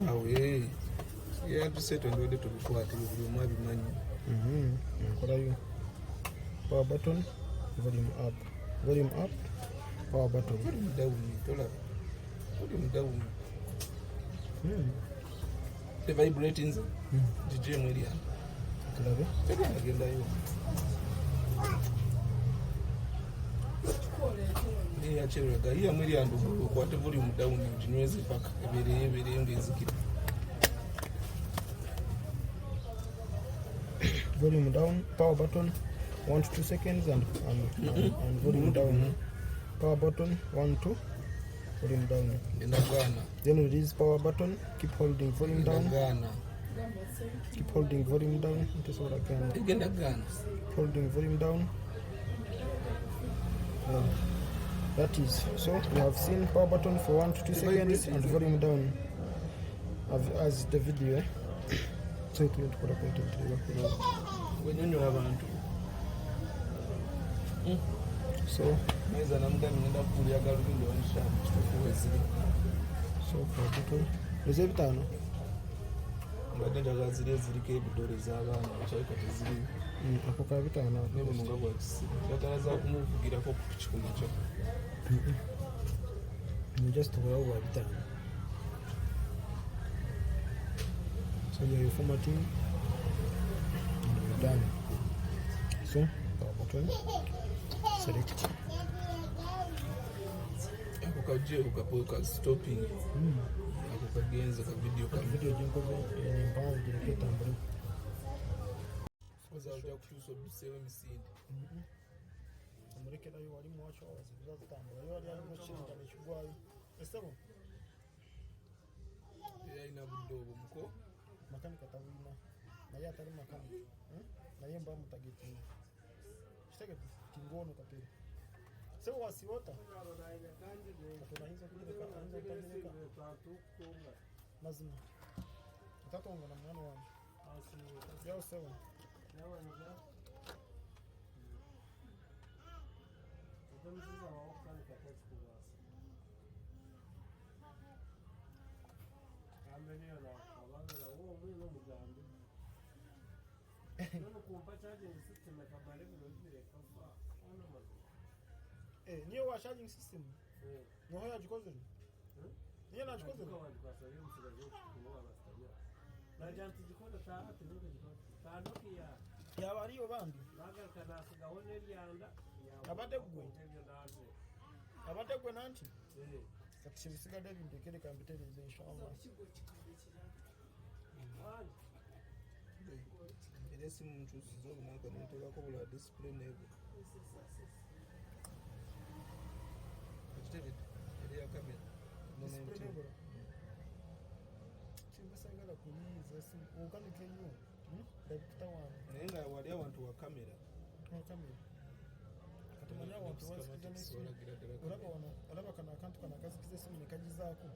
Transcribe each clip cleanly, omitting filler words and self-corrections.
awe yatuseta ndode tubikwata buli mwabi manyi nkolayo power button, volume up, power button, volume down, volume down. The vibrating DJ media kulabe agenda yo ya cheraga iya media ndo ukwate volume down jinweze paka ebere ngezikira volume down, power button 1 to 2 seconds and volume down, power button 1 2 volume down. Then release power button, keep holding volume down, keep holding volume down. It is what I can. Holding volume down. That is so. We have seen power button for 1 to 2 seconds and volume down as the video. So it will put a point when you have an so power button is it done? Badenda gazire zirike ebidore z'abaana bakyalika teziri ako kabitaana nebo munga gwakisi bataraza kumuvugira ko kukikuma kyo just tobola wabitaana. So you're formatting and you're done. So power button select ako kaje ukapoka stopping ako kagenza ka video jinko nimbawo direct tambuli foza uja kutuso bisewe misindi amurekera yo wali mwacho wazibuza zitambula yo wali alimo chinga nekigwayo esebo ina budobo muko makanika tabulina naye atali makanika naye mba mutageti kitege kingono kapere sebo wasiwota tunahiza kujeleka anza kujeleka mazima utatonga na mwana wangu yao sewa niyo wa charging system no hoya jikoze niyo na jikoze na janti jikoze taati nige jikoze taanoki ya bariyo bandi naga kana sigawone lyanda abategwe nanti kati bisigadde bindekere kambitereze inshallah ile simu mchusizo unaka nitaka kubula display nebo David ile ya kamera display nebo chimbasangala kumiza simu ukanike nyo ndakutawana nenga wali abantu wa kamera katumanya abantu wasikizana olaba kana akantu kana kasikize simu nekagizaako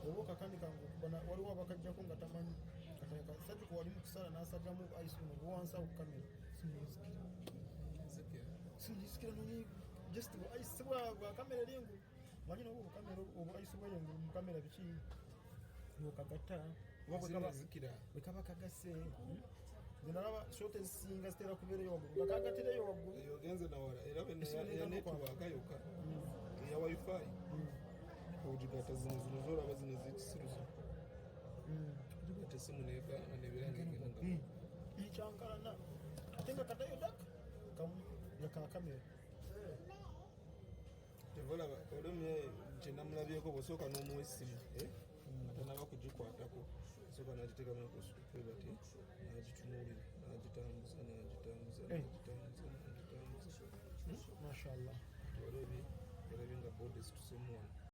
obo kakandi kangu bana waliwo abakajjako nga tamanyi kataka satu ko wali mu kusala nasagamu ice mu wansa ku kamera sikira noni just ice sebwa kamera lingu manyi no kamera obo ice bwe mu kamera biki no kakata wako kama zikira bekaba kagase zinaraba shote singa stera kubere yo ngakagatire yo wagu yo genze na wala era bene ya network akayoka ya wifi ujigata zino zora bazine zitisiruzo ujigata simu neka anebirange kinanga ichankala na atenga katayo dak kam yaka kamera tevola olumye chenamulabyeko bosoka no muwesimu atana bakujikwatako soka najiteka mu kusupe bati najitunuli najitambuza mashallah walebi nga bodies tusemwana